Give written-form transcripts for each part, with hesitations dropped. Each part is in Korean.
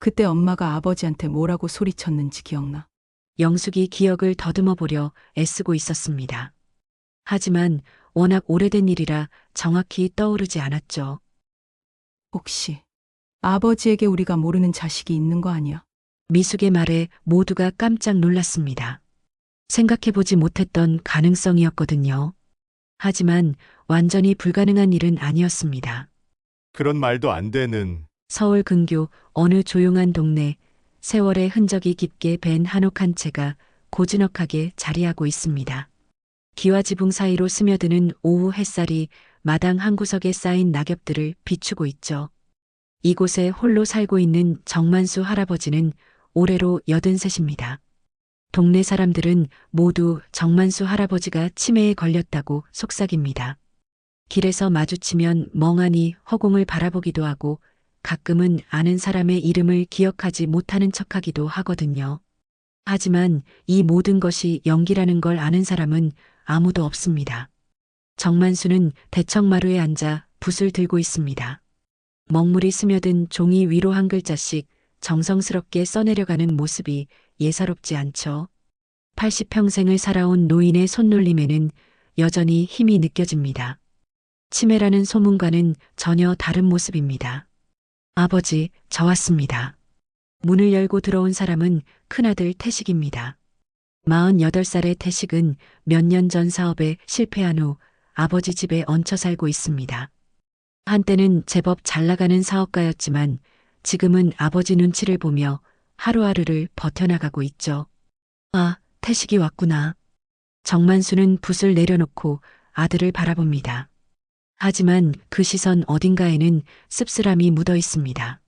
그때 엄마가 아버지한테 뭐라고 소리쳤는지 기억나. 영숙이 기억을 더듬어 보려 애쓰고 있었습니다. 하지만 워낙 오래된 일이라 정확히 떠오르지 않았죠. 혹시 아버지에게 우리가 모르는 자식이 있는 거 아니야? 미숙의 말에 모두가 깜짝 놀랐습니다. 생각해보지 못했던 가능성이었거든요. 하지만 완전히 불가능한 일은 아니었습니다. 그런 말도 안 되는. 서울 근교 어느 조용한 동네, 세월의 흔적이 깊게 밴 한옥 한 채가 고즈넉하게 자리하고 있습니다. 기와 지붕 사이로 스며드는 오후 햇살이 마당 한 구석에 쌓인 낙엽들을 비추고 있죠. 이곳에 홀로 살고 있는 정만수 할아버지는 올해로 83입니다. 동네 사람들은 모두 정만수 할아버지가 치매에 걸렸다고 속삭입니다. 길에서 마주치면 멍하니 허공을 바라보기도 하고 가끔은 아는 사람의 이름을 기억하지 못하는 척하기도 하거든요. 하지만 이 모든 것이 연기라는 걸 아는 사람은 아무도 없습니다. 정만수는 대청마루에 앉아 붓을 들고 있습니다. 먹물이 스며든 종이 위로 한 글자씩 정성스럽게 써내려가는 모습이 예사롭지 않죠. 80평생을 살아온 노인의 손놀림에는 여전히 힘이 느껴집니다. 치매라는 소문과는 전혀 다른 모습입니다. 아버지, 저 왔습니다. 문을 열고 들어온 사람은 큰아들 태식입니다. 48살의 태식은 몇 년 전 사업에 실패한 후 아버지 집에 얹혀 살고 있습니다. 한때는 제법 잘 나가는 사업가였지만 지금은 아버지 눈치를 보며 하루하루를 버텨나가고 있죠. 아, 태식이 왔구나. 정만수는 붓을 내려놓고 아들을 바라봅니다. 하지만 그 시선 어딘가에는 씁쓸함이 묻어 있습니다.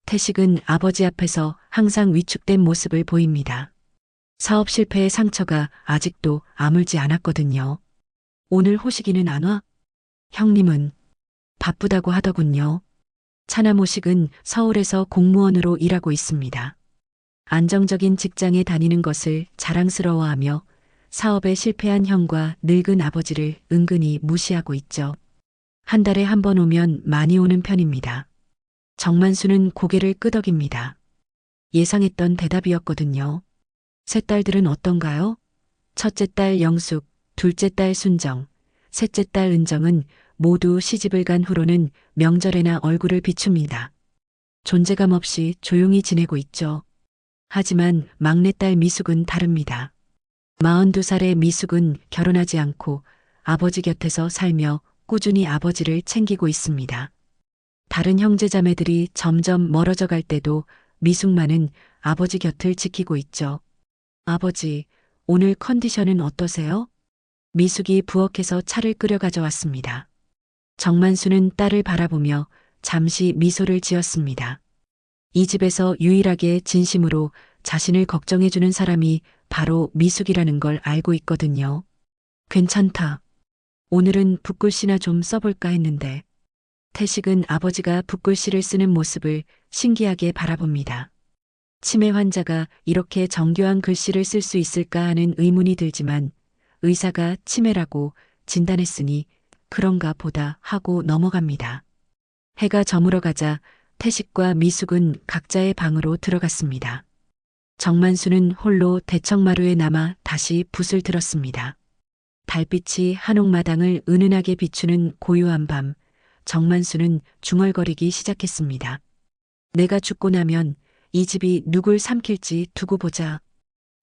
태식은 아버지 앞에서 항상 위축된 모습을 보입니다. 사업 실패의 상처가 아직도 아물지 않았거든요. 오늘 호식이는 안 와? 형님은 바쁘다고 하더군요. 차남 호식은 서울에서 공무원으로 일하고 있습니다. 안정적인 직장에 다니는 것을 자랑스러워하며 사업에 실패한 형과 늙은 아버지를 은근히 무시하고 있죠. 한 달에 한 번 오면 많이 오는 편입니다. 정만수는 고개를 끄덕입니다. 예상했던 대답이었거든요. 새 딸들은 어떤가요? 첫째 딸 영숙, 둘째 딸 순정, 셋째 딸 은정은 모두 시집을 간 후로는 명절에나 얼굴을 비춥니다. 존재감 없이 조용히 지내고 있죠. 하지만 막내딸 미숙은 다릅니다. 42살의 미숙은 결혼하지 않고 아버지 곁에서 살며 꾸준히 아버지를 챙기고 있습니다. 다른 형제자매들이 점점 멀어져 갈 때도 미숙만은 아버지 곁을 지키고 있죠. 아버지, 오늘 컨디션은 어떠세요? 미숙이 부엌에서 차를 끓여 가져왔습니다. 정만수는 딸을 바라보며 잠시 미소를 지었습니다. 이 집에서 유일하게 진심으로 자신을 걱정해주는 사람이 바로 미숙이라는 걸 알고 있거든요. 괜찮다. 오늘은 붓글씨나 좀 써볼까 했는데. 태식은 아버지가 붓글씨를 쓰는 모습을 신기하게 바라봅니다. 치매 환자가 이렇게 정교한 글씨를 쓸 수 있을까 하는 의문이 들지만 의사가 치매라고 진단했으니 그런가 보다 하고 넘어갑니다. 해가 저물어가자 태식과 미숙은 각자의 방으로 들어갔습니다. 정만수는 홀로 대청마루에 남아 다시 붓을 들었습니다. 달빛이 한옥마당을 은은하게 비추는 고요한 밤, 정만수는 중얼거리기 시작했습니다. 내가 죽고 나면 이 집이 누굴 삼킬지 두고 보자.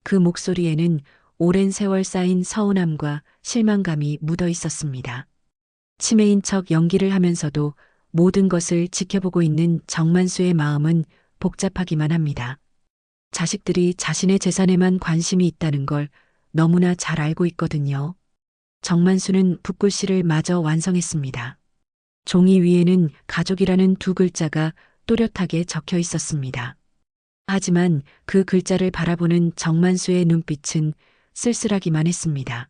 그 목소리에는 오랜 세월 쌓인 서운함과 실망감이 묻어 있었습니다. 치매인 척 연기를 하면서도 모든 것을 지켜보고 있는 정만수의 마음은 복잡하기만 합니다. 자식들이 자신의 재산에만 관심이 있다는 걸 너무나 잘 알고 있거든요. 정만수는 붓글씨를 마저 완성했습니다. 종이 위에는 가족이라는 두 글자가 또렷하게 적혀 있었습니다. 하지만 그 글자를 바라보는 정만수의 눈빛은 쓸쓸하기만 했습니다.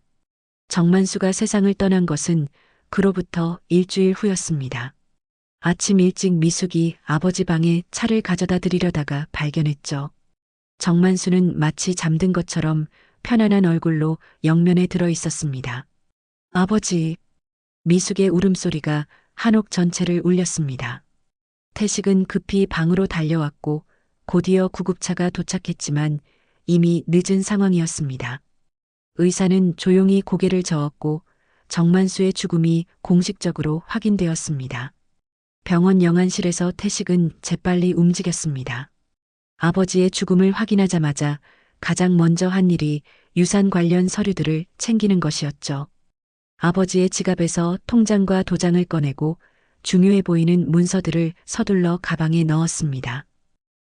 정만수가 세상을 떠난 것은 그로부터 일주일 후였습니다. 아침 일찍 미숙이 아버지 방에 차를 가져다 드리려다가 발견했죠. 정만수는 마치 잠든 것처럼 편안한 얼굴로 영면에 들어 있었습니다. 아버지, 미숙의 울음소리가 한옥 전체를 울렸습니다. 태식은 급히 방으로 달려왔고 곧이어 구급차가 도착했지만 이미 늦은 상황이었습니다. 의사는 조용히 고개를 저었고 정만수의 죽음이 공식적으로 확인되었습니다. 병원 영안실에서 태식은 재빨리 움직였습니다. 아버지의 죽음을 확인하자마자 가장 먼저 한 일이 유산 관련 서류들을 챙기는 것이었죠. 아버지의 지갑에서 통장과 도장을 꺼내고 중요해 보이는 문서들을 서둘러 가방에 넣었습니다.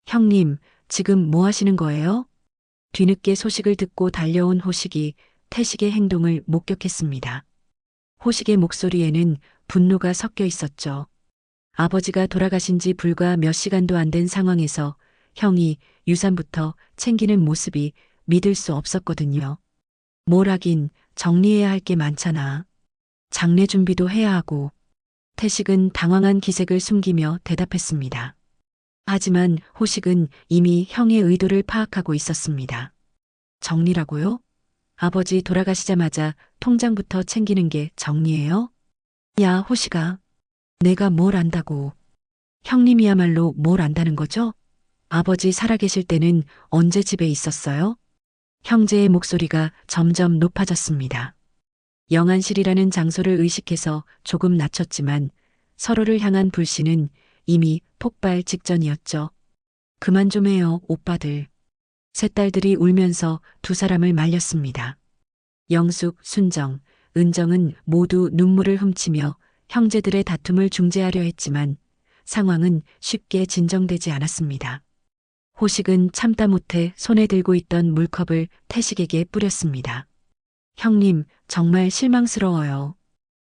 형님, 지금 뭐 하시는 거예요? 뒤늦게 소식을 듣고 달려온 호식이 태식의 행동을 목격했습니다. 호식의 목소리에는 분노가 섞여 있었죠. 아버지가 돌아가신 지 불과 몇 시간도 안 된 상황에서 형이 유산부터 챙기는 모습이 믿을 수 없었거든요. 뭘 하긴 정리해야 할 게 많잖아. 장례 준비도 해야 하고. 태식은 당황한 기색을 숨기며 대답했습니다. 하지만 호식은 이미 형의 의도를 파악하고 있었습니다. 정리라고요? 아버지 돌아가시자마자 통장부터 챙기는 게 정리예요? 야, 호식아. 내가 뭘 안다고. 형님이야말로 뭘 안다는 거죠? 아버지 살아계실 때는 언제 집에 있었어요? 형제의 목소리가 점점 높아졌습니다. 영안실이라는 장소를 의식해서 조금 낮췄지만 서로를 향한 불신은 이미 폭발 직전이었죠. 그만 좀 해요, 오빠들. 세 딸들이 울면서 두 사람을 말렸습니다. 영숙, 순정, 은정은 모두 눈물을 훔치며 형제들의 다툼을 중재하려 했지만 상황은 쉽게 진정되지 않았습니다. 호식은 참다 못해 손에 들고 있던 물컵을 태식에게 뿌렸습니다. 형님, 정말 실망스러워요.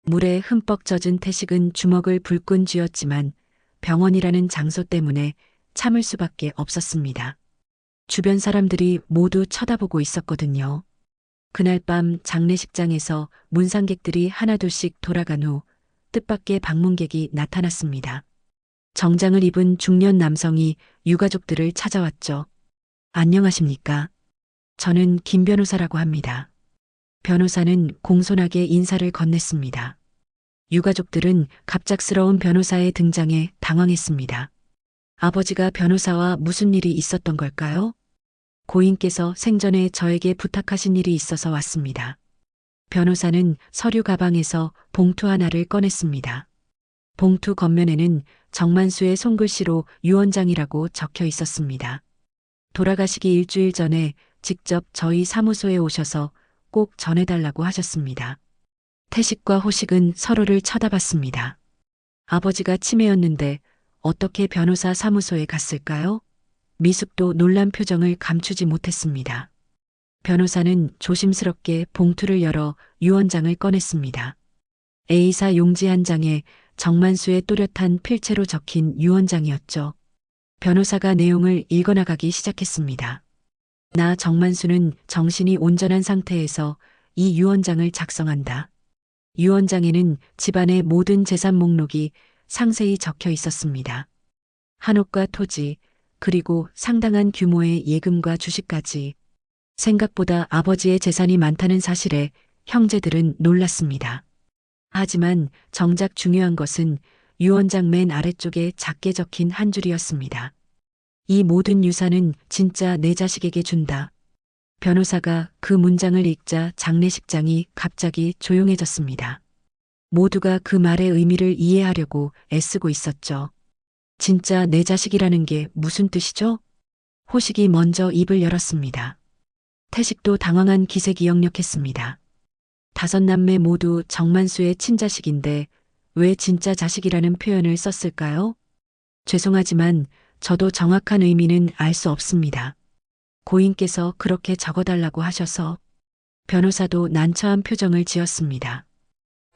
물에 흠뻑 젖은 태식은 주먹을 불끈 쥐었지만 병원이라는 장소 때문에 참을 수밖에 없었습니다. 주변 사람들이 모두 쳐다보고 있었거든요. 그날 밤 장례식장에서 문상객들이 하나둘씩 돌아간 후 뜻밖의 방문객이 나타났습니다. 정장을 입은 중년 남성이 유가족들을 찾아왔죠. 안녕하십니까? 저는 김 변호사라고 합니다. 변호사는 공손하게 인사를 건넸습니다. 유가족들은 갑작스러운 변호사의 등장에 당황했습니다. 아버지가 변호사와 무슨 일이 있었던 걸까요? 고인께서 생전에 저에게 부탁하신 일이 있어서 왔습니다. 변호사는 서류 가방에서 봉투 하나를 꺼냈습니다. 봉투 겉면에는 정만수의 손글씨로 유원장이라고 적혀 있었습니다. 돌아가시기 일주일 전에 직접 저희 사무소에 오셔서 꼭 전해달라고 하셨습니다. 태식과 호식은 서로를 쳐다봤습니다. 아버지가 치매였는데 어떻게 변호사 사무소에 갔을까요? 미숙도 놀란 표정을 감추지 못했습니다. 변호사는 조심스럽게 봉투를 열어 유언장을 꺼냈습니다. A사 용지 한 장에 정만수의 또렷한 필체로 적힌 유언장이었죠. 변호사가 내용을 읽어나가기 시작했습니다. 나 정만수는 정신이 온전한 상태에서 이 유언장을 작성한다. 유언장에는 집안의 모든 재산 목록이 상세히 적혀 있었습니다. 한옥과 토지, 그리고 상당한 규모의 예금과 주식까지. 생각보다 아버지의 재산이 많다는 사실에 형제들은 놀랐습니다. 하지만 정작 중요한 것은 유언장 맨 아래쪽에 작게 적힌 한 줄이었습니다. 이 모든 유산은 진짜 내 자식에게 준다. 변호사가 그 문장을 읽자 장례식장이 갑자기 조용해졌습니다. 모두가 그 말의 의미를 이해하려고 애쓰고 있었죠. 진짜 내 자식이라는 게 무슨 뜻이죠? 호식이 먼저 입을 열었습니다. 태식도 당황한 기색이 역력했습니다. 다섯 남매 모두 정만수의 친자식인데 왜 진짜 자식이라는 표현을 썼을까요? 죄송하지만 저도 정확한 의미는 알 수 없습니다. 고인께서 그렇게 적어달라고 하셔서. 변호사도 난처한 표정을 지었습니다.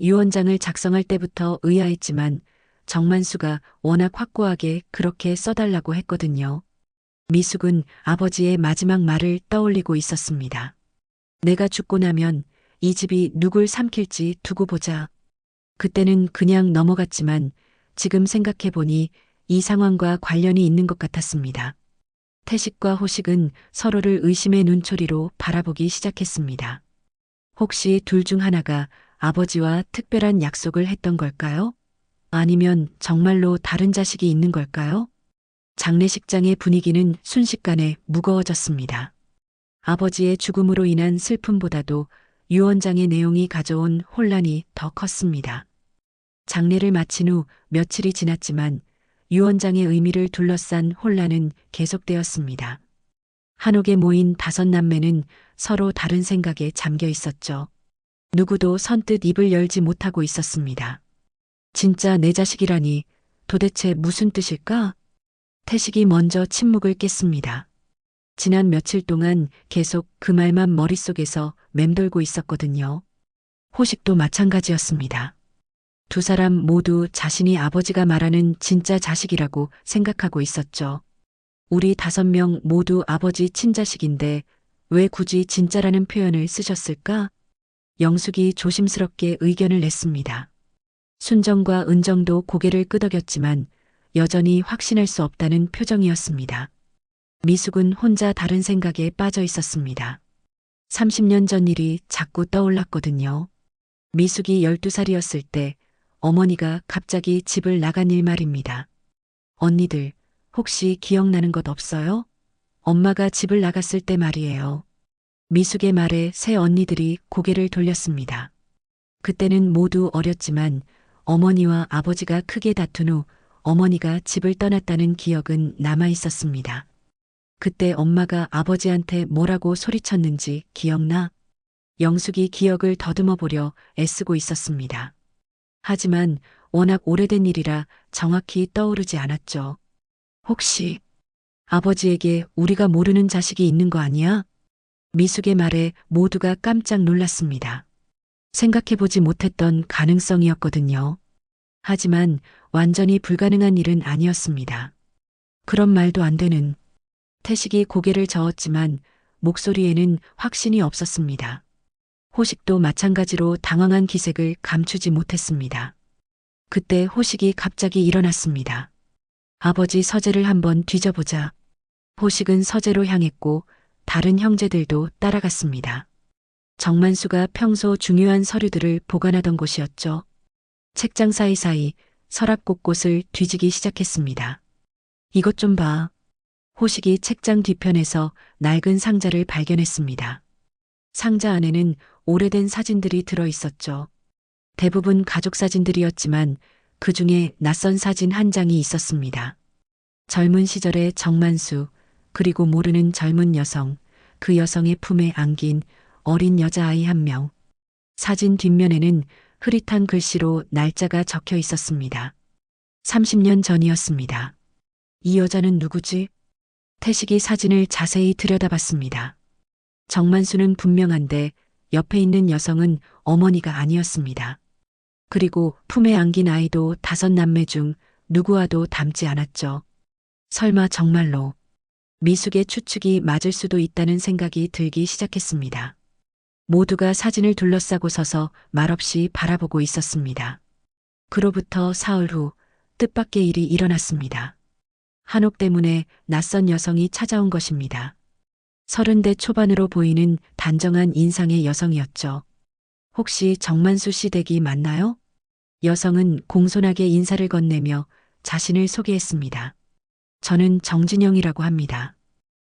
유언장을 작성할 때부터 의아했지만 정만수가 워낙 확고하게 그렇게 써달라고 했거든요. 미숙은 아버지의 마지막 말을 떠올리고 있었습니다. 내가 죽고 나면 이 집이 누굴 삼킬지 두고 보자. 그때는 그냥 넘어갔지만 지금 생각해보니 이 상황과 관련이 있는 것 같았습니다. 태식과 호식은 서로를 의심의 눈초리로 바라보기 시작했습니다. 혹시 둘 중 하나가 아버지와 특별한 약속을 했던 걸까요? 아니면 정말로 다른 자식이 있는 걸까요? 장례식장의 분위기는 순식간에 무거워졌습니다. 아버지의 죽음으로 인한 슬픔보다도 유언장의 내용이 가져온 혼란이 더 컸습니다. 장례를 마친 후 며칠이 지났지만 유언장의 의미를 둘러싼 혼란은 계속되었습니다. 한옥에 모인 5남매는 서로 다른 생각에 잠겨 있었죠. 누구도 선뜻 입을 열지 못하고 있었습니다. 진짜 내 자식이라니 도대체 무슨 뜻일까? 태식이 먼저 침묵을 깼습니다. 지난 며칠 동안 계속 그 말만 머릿속에서 맴돌고 있었거든요. 호식도 마찬가지였습니다. 두 사람 모두 자신이 아버지가 말하는 진짜 자식이라고 생각하고 있었죠. 우리 5명 모두 아버지 친자식인데 왜 굳이 진짜라는 표현을 쓰셨을까? 영숙이 조심스럽게 의견을 냈습니다. 순정과 은정도 고개를 끄덕였지만 여전히 확신할 수 없다는 표정이었습니다. 미숙은 혼자 다른 생각에 빠져 있었습니다. 30년 전 일이 자꾸 떠올랐거든요. 미숙이 12살이었을 때 어머니가 갑자기 집을 나간 일 말입니다. 언니들, 혹시 기억나는 것 없어요? 엄마가 집을 나갔을 때 말이에요. 미숙의 말에 세 언니들이 고개를 돌렸습니다. 그때는 모두 어렸지만 어머니와 아버지가 크게 다툰 후 어머니가 집을 떠났다는 기억은 남아 있었습니다. 그때 엄마가 아버지한테 뭐라고 소리쳤는지 기억나? 영숙이 기억을 더듬어 보려 애쓰고 있었습니다. 하지만 워낙 오래된 일이라 정확히 떠오르지 않았죠. 혹시 아버지에게 우리가 모르는 자식이 있는 거 아니야? 미숙의 말에 모두가 깜짝 놀랐습니다. 생각해보지 못했던 가능성이었거든요. 하지만 완전히 불가능한 일은 아니었습니다. 그런 말도 안 되는. 태식이 고개를 저었지만 목소리에는 확신이 없었습니다. 호식도 마찬가지로 당황한 기색을 감추지 못했습니다. 그때 호식이 갑자기 일어났습니다. 아버지 서재를 한번 뒤져보자. 호식은 서재로 향했고 다른 형제들도 따라갔습니다. 정만수가 평소 중요한 서류들을 보관하던 곳이었죠. 책장 사이사이 서랍 곳곳을 뒤지기 시작했습니다. 이것 좀 봐. 호식이 책장 뒤편에서 낡은 상자를 발견했습니다. 상자 안에는 오래된 사진들이 들어 있었죠. 대부분 가족 사진들이었지만 그 중에 낯선 사진 한 장이 있었습니다. 젊은 시절의 정만수, 그리고 모르는 젊은 여성, 그 여성의 품에 안긴 어린 여자아이 1명. 사진 뒷면에는 흐릿한 글씨로 날짜가 적혀 있었습니다. 30년 전이었습니다. 이 여자는 누구지? 태식이 사진을 자세히 들여다봤습니다. 정만수는 분명한데 옆에 있는 여성은 어머니가 아니었습니다. 그리고 품에 안긴 아이도 5남매 중 누구와도 닮지 않았죠. 설마 정말로 미숙의 추측이 맞을 수도 있다는 생각이 들기 시작했습니다. 모두가 사진을 둘러싸고 서서 말없이 바라보고 있었습니다. 그로부터 사흘 후 뜻밖의 일이 일어났습니다. 한옥 때문에 낯선 여성이 찾아온 것입니다. 30대 초반으로 보이는 단정한 인상의 여성이었죠. 혹시 정만수 씨 댁이 맞나요? 여성은 공손하게 인사를 건네며 자신을 소개했습니다. 저는 정진영이라고 합니다.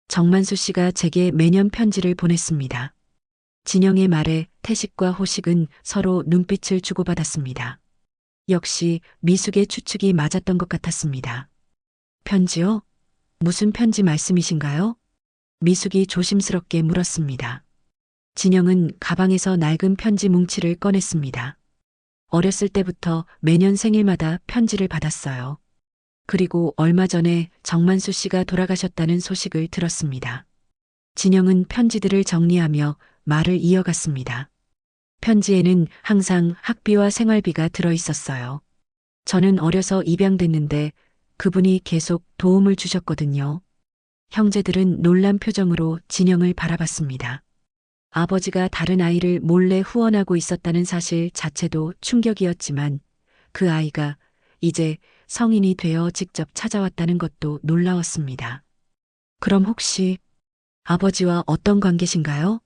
정만수 씨가 제게 매년 편지를 보냈습니다. 진영의 말에 태식과 호식은 서로 눈빛을 주고받았습니다. 역시 미숙의 추측이 맞았던 것 같았습니다. 편지요? 무슨 편지 말씀이신가요? 미숙이 조심스럽게 물었습니다. 진영은 가방에서 낡은 편지 뭉치를 꺼냈습니다. 어렸을 때부터 매년 생일마다 편지를 받았어요. 그리고 얼마 전에 정만수 씨가 돌아가셨다는 소식을 들었습니다. 진영은 편지들을 정리하며 말을 이어갔습니다. 편지에는 항상 학비와 생활비가 들어 있었어요. 저는 어려서 입양됐는데 그분이 계속 도움을 주셨거든요. 형제들은 놀란 표정으로 진영을 바라봤습니다. 아버지가 다른 아이를 몰래 후원하고 있었다는 사실 자체도 충격이었지만 그 아이가 이제 성인이 되어 직접 찾아왔다는 것도 놀라웠습니다. 그럼 혹시 아버지와 어떤 관계신가요?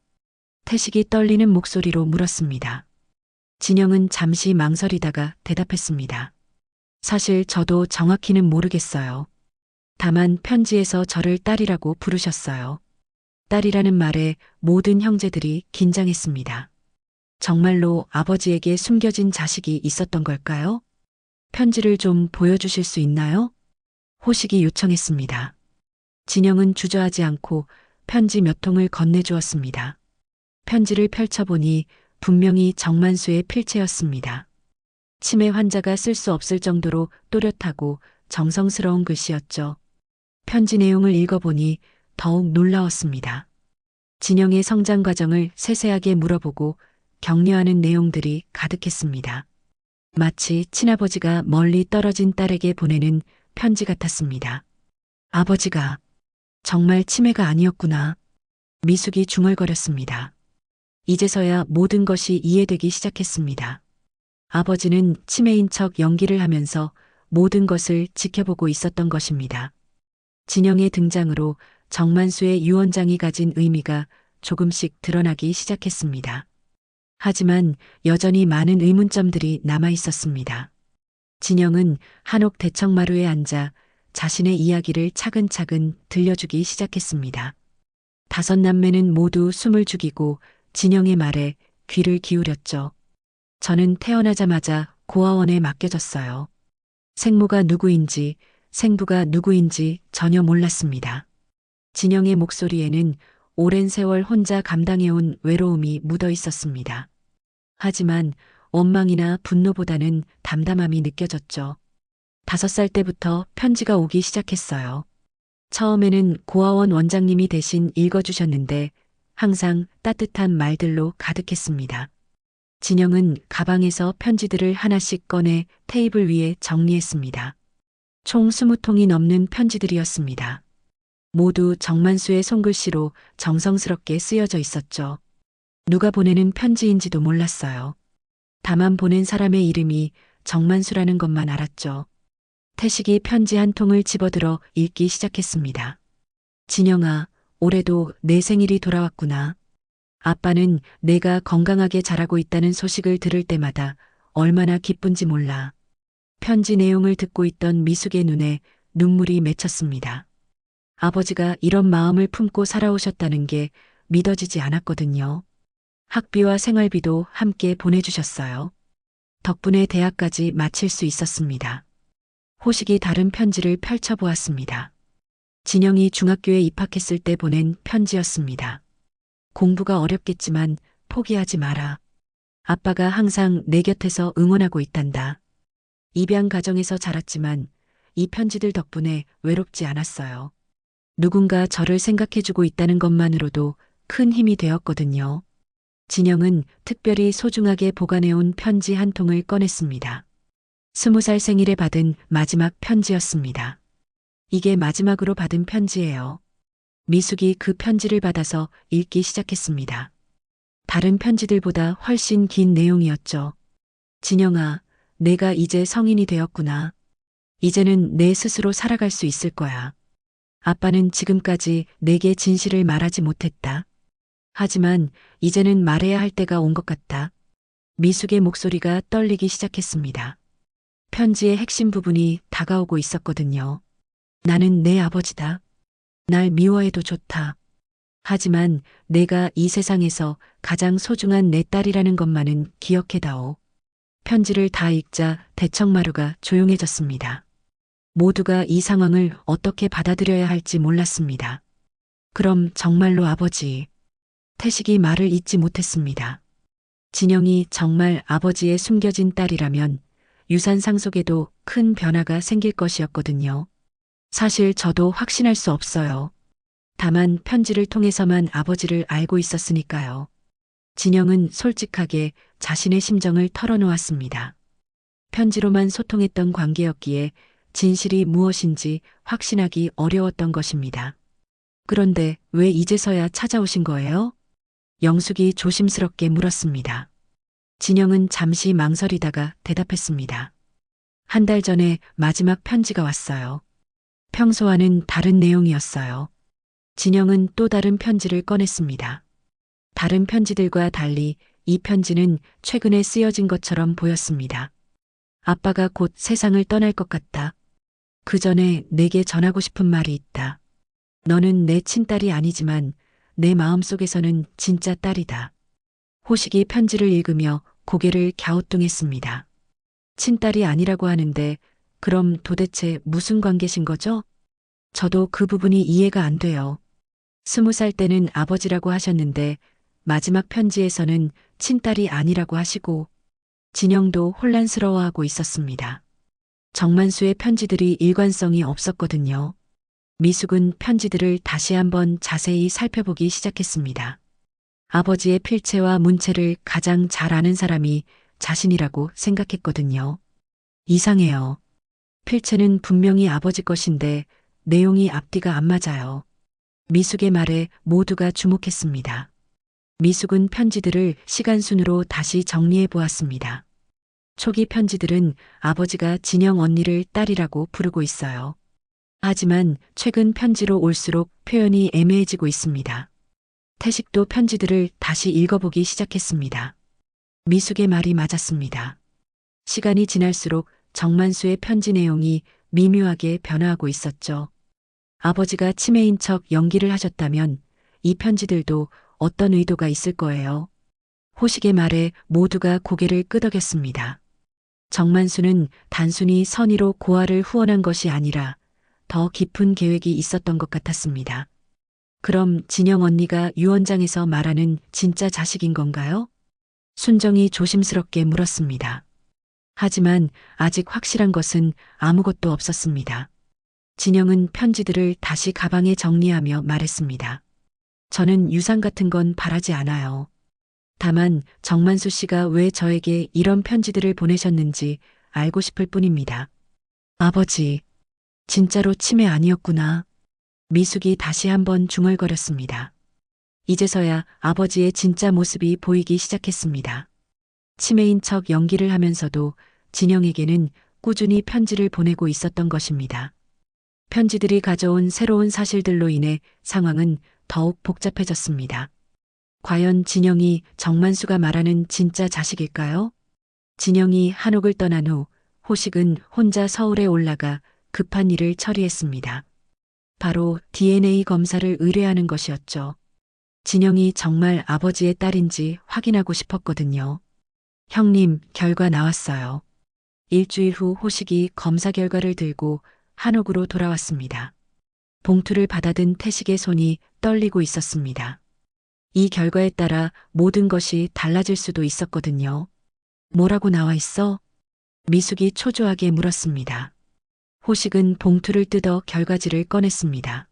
태식이 떨리는 목소리로 물었습니다. 진영은 잠시 망설이다가 대답했습니다. 사실 저도 정확히는 모르겠어요. 다만 편지에서 저를 딸이라고 부르셨어요. 딸이라는 말에 모든 형제들이 긴장했습니다. 정말로 아버지에게 숨겨진 자식이 있었던 걸까요? 편지를 좀 보여주실 수 있나요? 호식이 요청했습니다. 진영은 주저하지 않고 편지 몇 통을 건네주었습니다. 편지를 펼쳐보니 분명히 정만수의 필체였습니다. 치매 환자가 쓸 수 없을 정도로 또렷하고 정성스러운 글씨였죠. 편지 내용을 읽어보니 더욱 놀라웠습니다. 진영의 성장 과정을 세세하게 물어보고 격려하는 내용들이 가득했습니다. 마치 친아버지가 멀리 떨어진 딸에게 보내는 편지 같았습니다. 아버지가 정말 치매가 아니었구나. 미숙이 중얼거렸습니다. 이제서야 모든 것이 이해되기 시작했습니다. 아버지는 치매인 척 연기를 하면서 모든 것을 지켜보고 있었던 것입니다. 진영의 등장으로 정만수의 유언장이 가진 의미가 조금씩 드러나기 시작했습니다. 하지만 여전히 많은 의문점들이 남아 있었습니다. 진영은 한옥 대청마루에 앉아 자신의 이야기를 차근차근 들려주기 시작했습니다. 5남매는 모두 숨을 죽이고 진영의 말에 귀를 기울였죠. 저는 태어나자마자 고아원에 맡겨졌어요. 생모가 누구인지, 생부가 누구인지 전혀 몰랐습니다. 진영의 목소리에는 오랜 세월 혼자 감당해온 외로움이 묻어 있었습니다. 하지만 원망이나 분노보다는 담담함이 느껴졌죠. 5살 때부터 편지가 오기 시작했어요. 처음에는 고아원 원장님이 대신 읽어주셨는데 항상 따뜻한 말들로 가득했습니다. 진영은 가방에서 편지들을 하나씩 꺼내 테이블 위에 정리했습니다. 총 20통이 넘는 편지들이었습니다. 모두 정만수의 손글씨로 정성스럽게 쓰여져 있었죠. 누가 보내는 편지인지도 몰랐어요. 다만 보낸 사람의 이름이 정만수라는 것만 알았죠. 태식이 편지 한 통을 집어들어 읽기 시작했습니다. 진영아, 올해도 내 생일이 돌아왔구나. 아빠는 내가 건강하게 자라고 있다는 소식을 들을 때마다 얼마나 기쁜지 몰라. 편지 내용을 듣고 있던 미숙의 눈에 눈물이 맺혔습니다. 아버지가 이런 마음을 품고 살아오셨다는 게 믿어지지 않았거든요. 학비와 생활비도 함께 보내주셨어요. 덕분에 대학까지 마칠 수 있었습니다. 호식이 다른 편지를 펼쳐보았습니다. 진영이 중학교에 입학했을 때 보낸 편지였습니다. 공부가 어렵겠지만 포기하지 마라. 아빠가 항상 내 곁에서 응원하고 있단다. 입양 가정에서 자랐지만 이 편지들 덕분에 외롭지 않았어요. 누군가 저를 생각해주고 있다는 것만으로도 큰 힘이 되었거든요. 진영은 특별히 소중하게 보관해온 편지 한 통을 꺼냈습니다. 20살 생일에 받은 마지막 편지였습니다. 이게 마지막으로 받은 편지예요. 미숙이 그 편지를 받아서 읽기 시작했습니다. 다른 편지들보다 훨씬 긴 내용이었죠. 진영아, 내가 이제 성인이 되었구나. 이제는 내 스스로 살아갈 수 있을 거야. 아빠는 지금까지 내게 진실을 말하지 못했다. 하지만 이제는 말해야 할 때가 온 것 같다. 미숙의 목소리가 떨리기 시작했습니다. 편지의 핵심 부분이 다가오고 있었거든요. 나는 내 아버지다. 날 미워해도 좋다. 하지만 내가 이 세상에서 가장 소중한 내 딸이라는 것만은 기억해다오. 편지를 다 읽자 대청마루가 조용해졌습니다. 모두가 이 상황을 어떻게 받아들여야 할지 몰랐습니다. 그럼 정말로 아버지. 태식이 말을 잇지 못했습니다. 진영이 정말 아버지의 숨겨진 딸이라면 유산 상속에도 큰 변화가 생길 것이었거든요. 사실 저도 확신할 수 없어요. 다만 편지를 통해서만 아버지를 알고 있었으니까요. 진영은 솔직하게 자신의 심정을 털어놓았습니다. 편지로만 소통했던 관계였기에 진실이 무엇인지 확신하기 어려웠던 것입니다. 그런데 왜 이제서야 찾아오신 거예요? 영숙이 조심스럽게 물었습니다. 진영은 잠시 망설이다가 대답했습니다. 1달 전에 마지막 편지가 왔어요. 평소와는 다른 내용이었어요. 진영은 또 다른 편지를 꺼냈습니다. 다른 편지들과 달리 이 편지는 최근에 쓰여진 것처럼 보였습니다. 아빠가 곧 세상을 떠날 것 같다. 그 전에 내게 전하고 싶은 말이 있다. 너는 내 친딸이 아니지만 내 마음속에서는 진짜 딸이다. 호식이 편지를 읽으며 고개를 갸우뚱했습니다. 친딸이 아니라고 하는데 그럼 도대체 무슨 관계신 거죠? 저도 그 부분이 이해가 안 돼요. 20살 때는 아버지라고 하셨는데 마지막 편지에서는 친딸이 아니라고 하시고 진영도 혼란스러워하고 있었습니다. 정만수의 편지들이 일관성이 없었거든요. 미숙은 편지들을 다시 한번 자세히 살펴보기 시작했습니다. 아버지의 필체와 문체를 가장 잘 아는 사람이 자신이라고 생각했거든요. 이상해요. 필체는 분명히 아버지 것인데 내용이 앞뒤가 안 맞아요. 미숙의 말에 모두가 주목했습니다. 미숙은 편지들을 시간순으로 다시 정리해 보았습니다. 초기 편지들은 아버지가 진영 언니를 딸이라고 부르고 있어요. 하지만 최근 편지로 올수록 표현이 애매해지고 있습니다. 태식도 편지들을 다시 읽어보기 시작했습니다. 미숙의 말이 맞았습니다. 시간이 지날수록 정만수의 편지 내용이 미묘하게 변화하고 있었죠. 아버지가 치매인 척 연기를 하셨다면 이 편지들도 어떤 의도가 있을 거예요. 호식의 말에 모두가 고개를 끄덕였습니다. 정만수는 단순히 선의로 고아를 후원한 것이 아니라 더 깊은 계획이 있었던 것 같았습니다. 그럼 진영 언니가 유언장에서 말하는 진짜 자식인 건가요? 순정이 조심스럽게 물었습니다. 하지만 아직 확실한 것은 아무것도 없었습니다. 진영은 편지들을 다시 가방에 정리하며 말했습니다. 저는 유산 같은 건 바라지 않아요. 다만 정만수 씨가 왜 저에게 이런 편지들을 보내셨는지 알고 싶을 뿐입니다. 아버지, 진짜로 치매 아니었구나. 미숙이 다시 한번 중얼거렸습니다. 이제서야 아버지의 진짜 모습이 보이기 시작했습니다. 치매인 척 연기를 하면서도 진영에게는 꾸준히 편지를 보내고 있었던 것입니다. 편지들이 가져온 새로운 사실들로 인해 상황은 더욱 복잡해졌습니다. 과연 진영이 정만수가 말하는 진짜 자식일까요? 진영이 한옥을 떠난 후 호식은 혼자 서울에 올라가 급한 일을 처리했습니다. 바로 DNA 검사를 의뢰하는 것이었죠. 진영이 정말 아버지의 딸인지 확인하고 싶었거든요. 형님, 결과 나왔어요. 일주일 후 호식이 검사 결과를 들고 한옥으로 돌아왔습니다. 봉투를 받아든 태식의 손이 떨리고 있었습니다. 이 결과에 따라 모든 것이 달라질 수도 있었거든요. 뭐라고 나와 있어? 미숙이 초조하게 물었습니다. 호식은 봉투를 뜯어 결과지를 꺼냈습니다.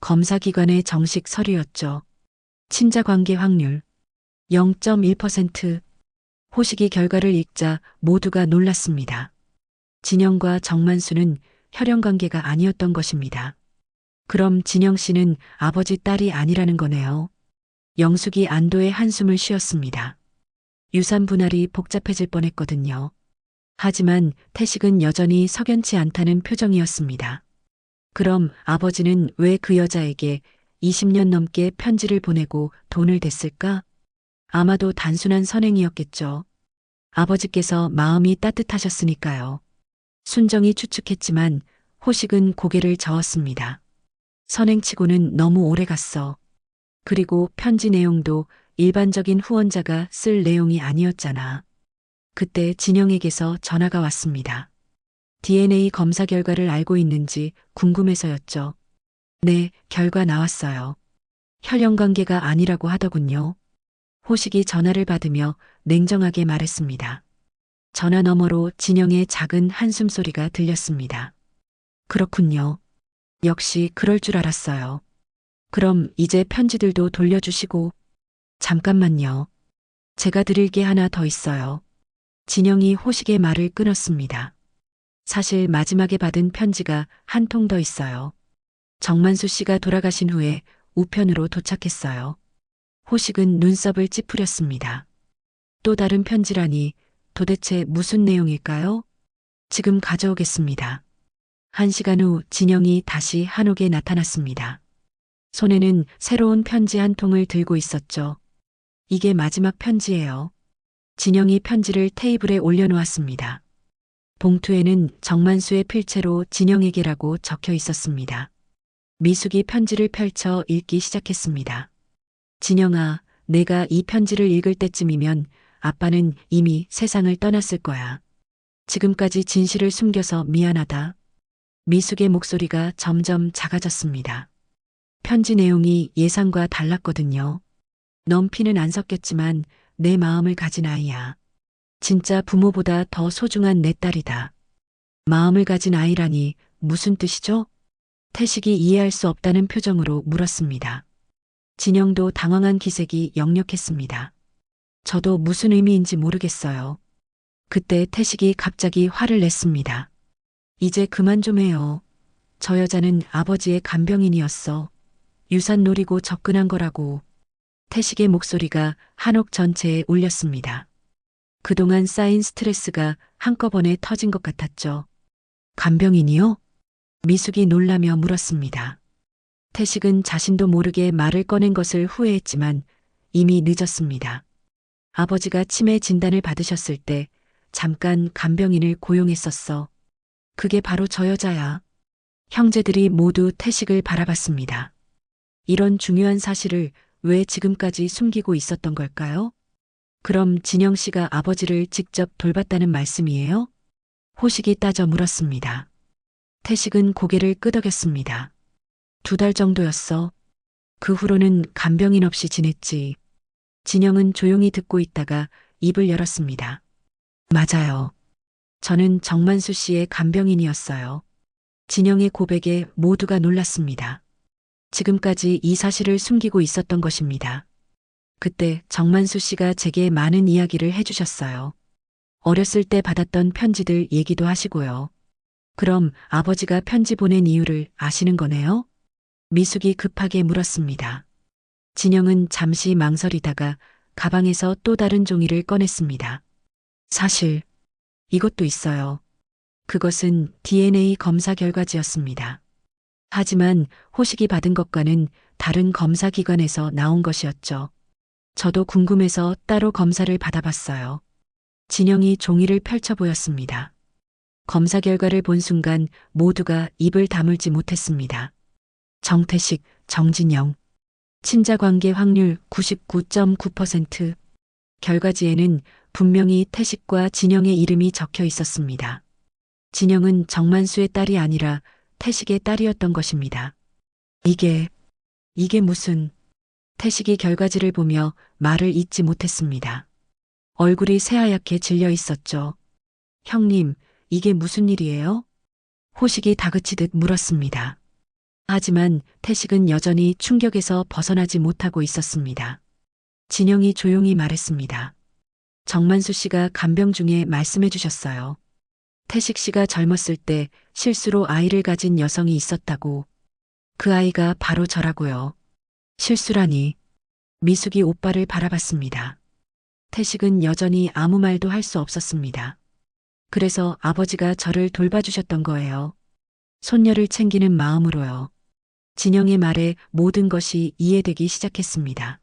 검사기관의 정식 서류였죠. 친자 관계 확률 0.1%. 호식이 결과를 읽자 모두가 놀랐습니다. 진영과 정만수는 혈연 관계가 아니었던 것입니다. 그럼 진영 씨는 아버지 딸이 아니라는 거네요. 영숙이 안도의 한숨을 쉬었습니다. 유산 분할이 복잡해질 뻔했거든요. 하지만 태식은 여전히 석연치 않다는 표정이었습니다. 그럼 아버지는 왜 그 여자에게 20년 넘게 편지를 보내고 돈을 댔을까? 아마도 단순한 선행이었겠죠. 아버지께서 마음이 따뜻하셨으니까요. 순정이 추측했지만 호식은 고개를 저었습니다. 선행치고는 너무 오래 갔어. 그리고 편지 내용도 일반적인 후원자가 쓸 내용이 아니었잖아. 그때 진영에게서 전화가 왔습니다. DNA 검사 결과를 알고 있는지 궁금해서였죠. 네, 결과 나왔어요. 혈연 관계가 아니라고 하더군요. 호식이 전화를 받으며 냉정하게 말했습니다. 전화 너머로 진영의 작은 한숨 소리가 들렸습니다. 그렇군요. 역시 그럴 줄 알았어요. 그럼 이제 편지들도 돌려주시고. 잠깐만요. 제가 드릴 게 하나 더 있어요. 진영이 호식의 말을 끊었습니다. 사실 마지막에 받은 편지가 한 통 더 있어요. 정만수 씨가 돌아가신 후에 우편으로 도착했어요. 호식은 눈썹을 찌푸렸습니다. 또 다른 편지라니 도대체 무슨 내용일까요? 지금 가져오겠습니다. 1시간 후 진영이 다시 한옥에 나타났습니다. 손에는 새로운 편지 한 통을 들고 있었죠. 이게 마지막 편지예요. 진영이 편지를 테이블에 올려놓았습니다. 봉투에는 정만수의 필체로 진영에게라고 적혀 있었습니다. 미숙이 편지를 펼쳐 읽기 시작했습니다. 진영아, 내가 이 편지를 읽을 때쯤이면 아빠는 이미 세상을 떠났을 거야. 지금까지 진실을 숨겨서 미안하다. 미숙의 목소리가 점점 작아졌습니다. 편지 내용이 예상과 달랐거든요. 넌 피는 안 섞였지만 내 마음을 가진 아이야. 진짜 부모보다 더 소중한 내 딸이다. 마음을 가진 아이라니 무슨 뜻이죠? 태식이 이해할 수 없다는 표정으로 물었습니다. 진영도 당황한 기색이 역력했습니다. 저도 무슨 의미인지 모르겠어요. 그때 태식이 갑자기 화를 냈습니다. 이제 그만 좀 해요. 저 여자는 아버지의 간병인이었어. 유산 노리고 접근한 거라고. 태식의 목소리가 한옥 전체에 울렸습니다. 그동안 쌓인 스트레스가 한꺼번에 터진 것 같았죠. 간병인이요? 미숙이 놀라며 물었습니다. 태식은 자신도 모르게 말을 꺼낸 것을 후회했지만 이미 늦었습니다. 아버지가 치매 진단을 받으셨을 때 잠깐 간병인을 고용했었어. 그게 바로 저 여자야. 형제들이 모두 태식을 바라봤습니다. 이런 중요한 사실을 왜 지금까지 숨기고 있었던 걸까요? 그럼 진영 씨가 아버지를 직접 돌봤다는 말씀이에요? 호식이 따져 물었습니다. 태식은 고개를 끄덕였습니다. 2달 정도였어. 그 후로는 간병인 없이 지냈지. 진영은 조용히 듣고 있다가 입을 열었습니다. 맞아요. 저는 정만수 씨의 간병인이었어요. 진영의 고백에 모두가 놀랐습니다. 지금까지 이 사실을 숨기고 있었던 것입니다. 그때 정만수 씨가 제게 많은 이야기를 해주셨어요. 어렸을 때 받았던 편지들 얘기도 하시고요. 그럼 아버지가 편지 보낸 이유를 아시는 거네요? 미숙이 급하게 물었습니다. 진영은 잠시 망설이다가 가방에서 또 다른 종이를 꺼냈습니다. 사실 이것도 있어요. 그것은 DNA 검사 결과지였습니다. 하지만 호식이 받은 것과는 다른 검사 기관에서 나온 것이었죠. 저도 궁금해서 따로 검사를 받아봤어요. 진영이 종이를 펼쳐 보였습니다. 검사 결과를 본 순간 모두가 입을 다물지 못했습니다. 정태식, 정진영. 친자관계 확률 99.9%. 결과지에는 분명히 태식과 진영의 이름이 적혀 있었습니다. 진영은 정만수의 딸이 아니라 태식의 딸이었던 것입니다. 이게 무슨... 태식이 결과지를 보며 말을 잇지 못했습니다. 얼굴이 새하얗게 질려 있었죠. 형님, 이게 무슨 일이에요? 호식이 다그치듯 물었습니다. 하지만 태식은 여전히 충격에서 벗어나지 못하고 있었습니다. 진영이 조용히 말했습니다. 정만수 씨가 간병 중에 말씀해 주셨어요. 태식 씨가 젊었을 때 실수로 아이를 가진 여성이 있었다고. 그 아이가 바로 저라고요. 실수라니. 미숙이 오빠를 바라봤습니다. 태식은 여전히 아무 말도 할 수 없었습니다. 그래서 아버지가 저를 돌봐주셨던 거예요. 손녀를 챙기는 마음으로요. 진영의 말에 모든 것이 이해되기 시작했습니다.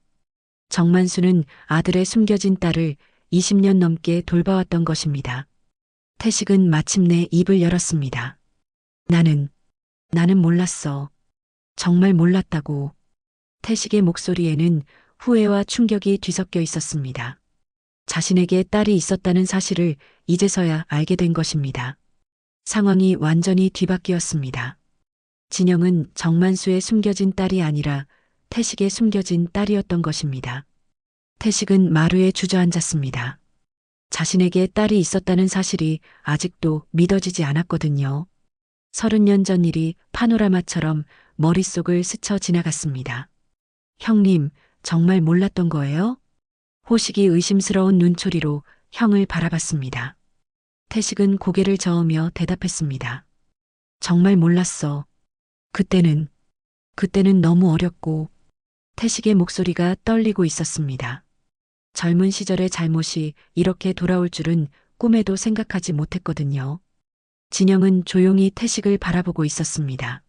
정만수는 아들의 숨겨진 딸을 20년 넘게 돌봐왔던 것입니다. 태식은 마침내 입을 열었습니다. 나는 몰랐어. 정말 몰랐다고. 태식의 목소리에는 후회와 충격이 뒤섞여 있었습니다. 자신에게 딸이 있었다는 사실을 이제서야 알게 된 것입니다. 상황이 완전히 뒤바뀌었습니다. 진영은 정만수의 숨겨진 딸이 아니라 태식의 숨겨진 딸이었던 것입니다. 태식은 마루에 주저앉았습니다. 자신에게 딸이 있었다는 사실이 아직도 믿어지지 않았거든요. 30년 전 일이 파노라마처럼 머릿속을 스쳐 지나갔습니다. 형님, 정말 몰랐던 거예요? 호식이 의심스러운 눈초리로 형을 바라봤습니다. 태식은 고개를 저으며 대답했습니다. 정말 몰랐어. 그때는 너무 어렸고. 태식의 목소리가 떨리고 있었습니다. 젊은 시절의 잘못이 이렇게 돌아올 줄은 꿈에도 생각하지 못했거든요. 진영은 조용히 태식을 바라보고 있었습니다.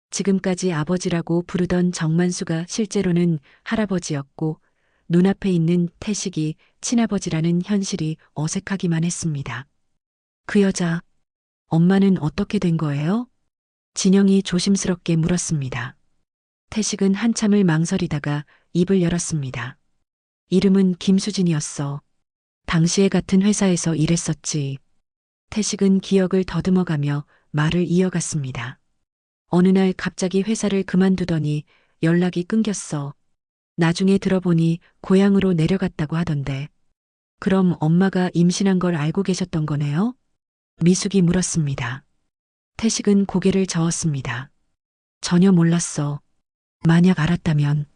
지금까지 아버지라고 부르던 정만수가 실제로는 할아버지였고 눈앞에 있는 태식이 친아버지라는 현실이 어색하기만 했습니다. 그 여자, 엄마는 어떻게 된 거예요? 진영이 조심스럽게 물었습니다. 태식은 한참을 망설이다가 입을 열었습니다. 이름은 김수진이었어. 당시에 같은 회사에서 일했었지. 태식은 기억을 더듬어가며 말을 이어갔습니다. 어느 날 갑자기 회사를 그만두더니 연락이 끊겼어. 나중에 들어보니 고향으로 내려갔다고 하던데. 그럼 엄마가 임신한 걸 알고 계셨던 거네요? 미숙이 물었습니다. 태식은 고개를 저었습니다. 전혀 몰랐어. 만약 알았다면.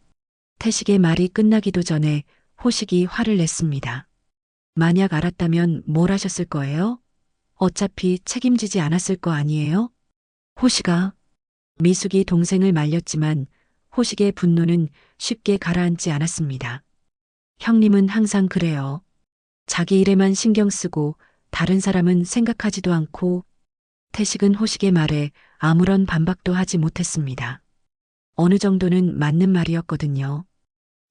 태식의 말이 끝나기도 전에 호식이 화를 냈습니다. 만약 알았다면 뭘 하셨을 거예요? 어차피 책임지지 않았을 거 아니에요? 호식아. 미숙이 동생을 말렸지만 호식의 분노는 쉽게 가라앉지 않았습니다. 형님은 항상 그래요. 자기 일에만 신경 쓰고 다른 사람은 생각하지도 않고. 태식은 호식의 말에 아무런 반박도 하지 못했습니다. 어느 정도는 맞는 말이었거든요.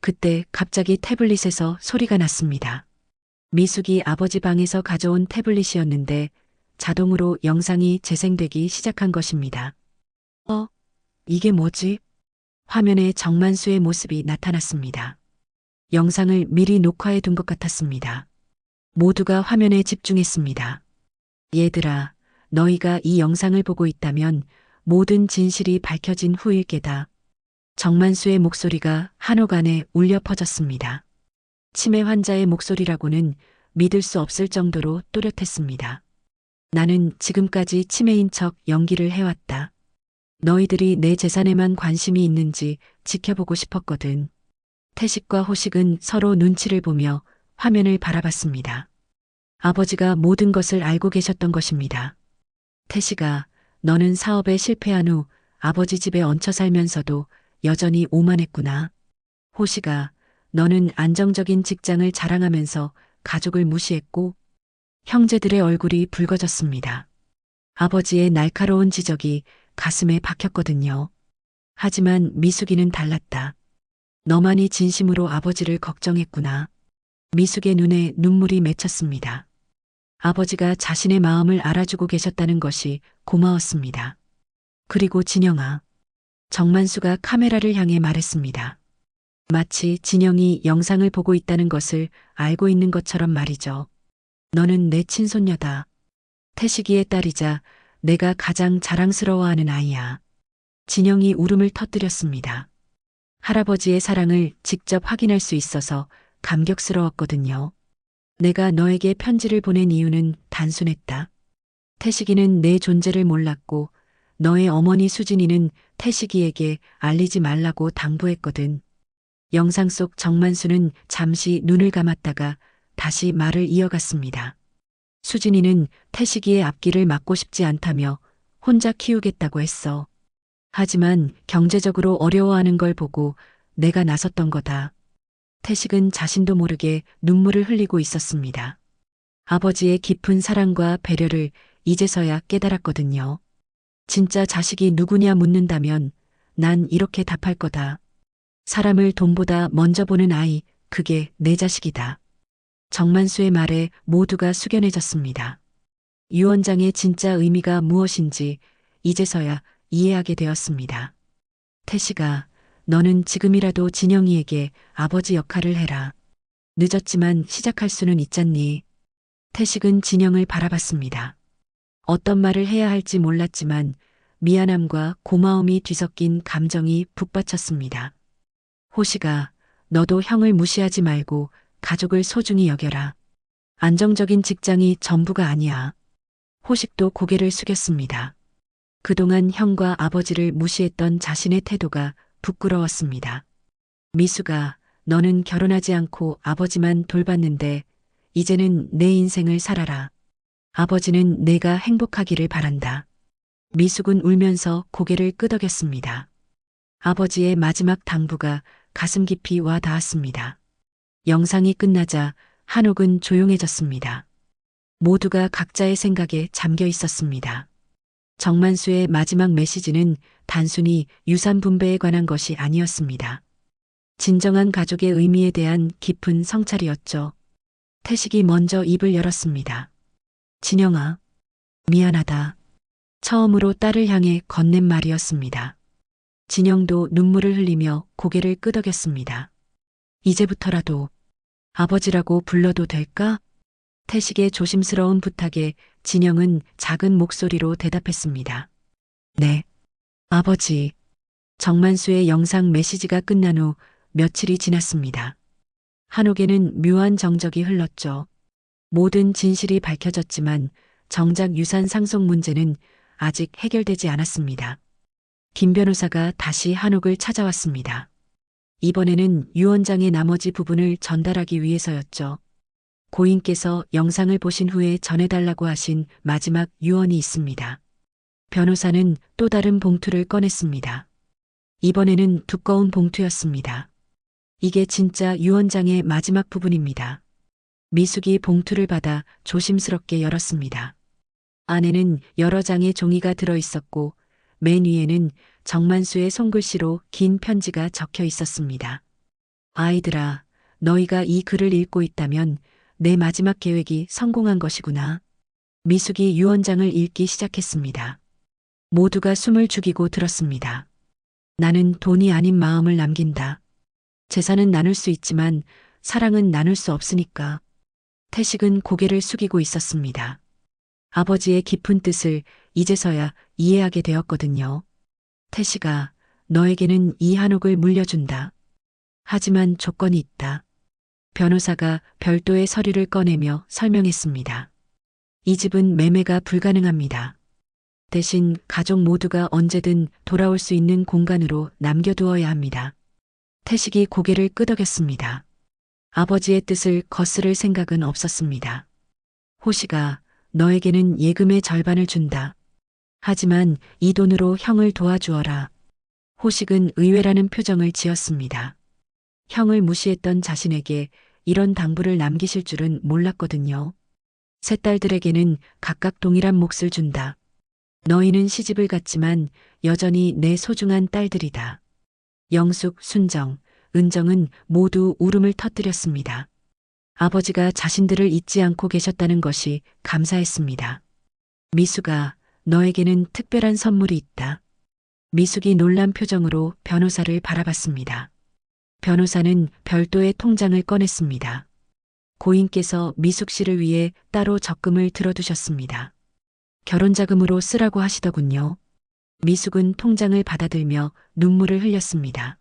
그때 갑자기 태블릿에서 소리가 났습니다. 미숙이 아버지 방에서 가져온 태블릿이었는데 자동으로 영상이 재생되기 시작한 것입니다. 이게 뭐지? 화면에 정만수의 모습이 나타났습니다. 영상을 미리 녹화해 둔 것 같았습니다. 모두가 화면에 집중했습니다. 얘들아, 너희가 이 영상을 보고 있다면 모든 진실이 밝혀진 후일 게다. 정만수의 목소리가 한옥 안에 울려 퍼졌습니다. 치매 환자의 목소리라고는 믿을 수 없을 정도로 또렷했습니다. 나는 지금까지 치매인 척 연기를 해왔다. 너희들이 내 재산에만 관심이 있는지 지켜보고 싶었거든. 태식과 호식은 서로 눈치를 보며 화면을 바라봤습니다. 아버지가 모든 것을 알고 계셨던 것입니다. 태식아, 너는 사업에 실패한 후 아버지 집에 얹혀 살면서도 여전히 오만했구나. 호식아, 너는 안정적인 직장을 자랑하면서 가족을 무시했고. 형제들의 얼굴이 붉어졌습니다. 아버지의 날카로운 지적이 가슴에 박혔거든요. 하지만 미숙이는 달랐다. 너만이 진심으로 아버지를 걱정했구나. 미숙의 눈에 눈물이 맺혔습니다. 아버지가 자신의 마음을 알아주고 계셨다는 것이 고마웠습니다. 그리고 진영아. 정만수가 카메라를 향해 말했습니다. 마치 진영이 영상을 보고 있다는 것을 알고 있는 것처럼 말이죠. 너는 내 친손녀다. 태식이의 딸이자 내가 가장 자랑스러워하는 아이야. 진영이 울음을 터뜨렸습니다. 할아버지의 사랑을 직접 확인할 수 있어서 감격스러웠거든요. 내가 너에게 편지를 보낸 이유는 단순했다. 태식이는 내 존재를 몰랐고 너의 어머니 수진이는 태식이에게 알리지 말라고 당부했거든. 영상 속 정만수는 잠시 눈을 감았다가 다시 말을 이어갔습니다. 수진이는 태식이의 앞길을 막고 싶지 않다며 혼자 키우겠다고 했어. 하지만 경제적으로 어려워하는 걸 보고 내가 나섰던 거다. 태식은 자신도 모르게 눈물을 흘리고 있었습니다. 아버지의 깊은 사랑과 배려를 이제서야 깨달았거든요. 진짜 자식이 누구냐 묻는다면 난 이렇게 답할 거다. 사람을 돈보다 먼저 보는 아이, 그게 내 자식이다. 정만수의 말에 모두가 숙연해졌습니다. 유 원장의 진짜 의미가 무엇인지 이제서야 이해하게 되었습니다. 태식아, 너는 지금이라도 진영이에게 아버지 역할을 해라. 늦었지만 시작할 수는 있잖니. 태식은 진영을 바라봤습니다. 어떤 말을 해야 할지 몰랐지만 미안함과 고마움이 뒤섞인 감정이 북받쳤습니다. 호식아, 너도 형을 무시하지 말고 가족을 소중히 여겨라. 안정적인 직장이 전부가 아니야. 호식도 고개를 숙였습니다. 그동안 형과 아버지를 무시했던 자신의 태도가 부끄러웠습니다. 미숙아, 너는 결혼하지 않고 아버지만 돌봤는데 이제는 내 인생을 살아라. 아버지는 내가 행복하기를 바란다. 미숙은 울면서 고개를 끄덕였습니다. 아버지의 마지막 당부가 가슴 깊이 와 닿았습니다. 영상이 끝나자 한옥은 조용해졌습니다. 모두가 각자의 생각에 잠겨 있었습니다. 정만수의 마지막 메시지는 단순히 유산 분배에 관한 것이 아니었습니다. 진정한 가족의 의미에 대한 깊은 성찰이었죠. 태식이 먼저 입을 열었습니다. 진영아, 미안하다. 처음으로 딸을 향해 건넨 말이었습니다. 진영도 눈물을 흘리며 고개를 끄덕였습니다. 이제부터라도 아버지라고 불러도 될까? 태식의 조심스러운 부탁에 진영은 작은 목소리로 대답했습니다. 네, 아버지. 정만수의 영상 메시지가 끝난 후 며칠이 지났습니다. 한옥에는 묘한 정적이 흘렀죠. 모든 진실이 밝혀졌지만 정작 유산 상속 문제는 아직 해결되지 않았습니다. 김 변호사가 다시 한옥을 찾아왔습니다. 이번에는 유 원장의 나머지 부분을 전달하기 위해서였죠. 고인께서 영상을 보신 후에 전해달라고 하신 마지막 유언이 있습니다. 변호사는 또 다른 봉투를 꺼냈습니다. 이번에는 두꺼운 봉투였습니다. 이게 진짜 유 원장의 마지막 부분입니다. 미숙이 봉투를 받아 조심스럽게 열었습니다. 안에는 여러 장의 종이가 들어 있었고 맨 위에는 정만수의 손글씨로 긴 편지가 적혀 있었습니다. 아이들아, 너희가 이 글을 읽고 있다면 내 마지막 계획이 성공한 것이구나. 미숙이 유 원장을 읽기 시작했습니다. 모두가 숨을 죽이고 들었습니다. 나는 돈이 아닌 마음을 남긴다. 재산은 나눌 수 있지만 사랑은 나눌 수 없으니까. 태식은 고개를 숙이고 있었습니다. 아버지의 깊은 뜻을 이제서야 이해하게 되었거든요. 태식아, 너에게는 이 한옥을 물려준다. 하지만 조건이 있다. 변호사가 별도의 서류를 꺼내며 설명했습니다. 이 집은 매매가 불가능합니다. 대신 가족 모두가 언제든 돌아올 수 있는 공간으로 남겨두어야 합니다. 태식이 고개를 끄덕였습니다. 아버지의 뜻을 거스를 생각은 없었습니다. 호시가 너에게는 예금의 절반을 준다. 하지만 이 돈으로 형을 도와주어라. 호식은 의외라는 표정을 지었습니다. 형을 무시했던 자신에게 이런 당부를 남기실 줄은 몰랐거든요. 세 딸들에게는 각각 동일한 몫을 준다. 너희는 시집을 갔지만 여전히 내 소중한 딸들이다. 영숙, 순정, 은정은 모두 울음을 터뜨렸습니다. 아버지가 자신들을 잊지 않고 계셨다는 것이 감사했습니다. 미숙아, 너에게는 특별한 선물이 있다. 미숙이 놀란 표정으로 변호사를 바라봤습니다. 변호사는 별도의 통장을 꺼냈습니다. 고인께서 미숙 씨를 위해 따로 적금을 들어두셨습니다. 결혼자금으로 쓰라고 하시더군요. 미숙은 통장을 받아들며 눈물을 흘렸습니다.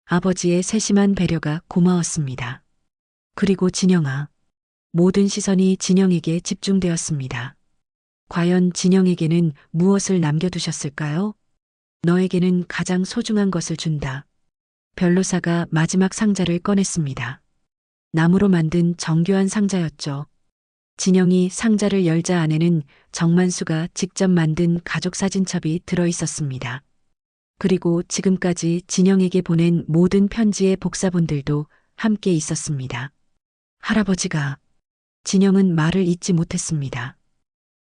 아버지의 세심한 배려가 고마웠습니다. 그리고 진영아. 모든 시선이 진영에게 집중되었습니다. 과연 진영에게는 무엇을 남겨두셨을까요? 너에게는 가장 소중한 것을 준다. 변호사가 마지막 상자를 꺼냈습니다. 나무로 만든 정교한 상자였죠. 진영이 상자를 열자 안에는 정만수가 직접 만든 가족사진첩이 들어 있었습니다. 그리고 지금까지 진영에게 보낸 모든 편지의 복사본들도 함께 있었습니다. 할아버지가. 진영은 말을 잇지 못했습니다.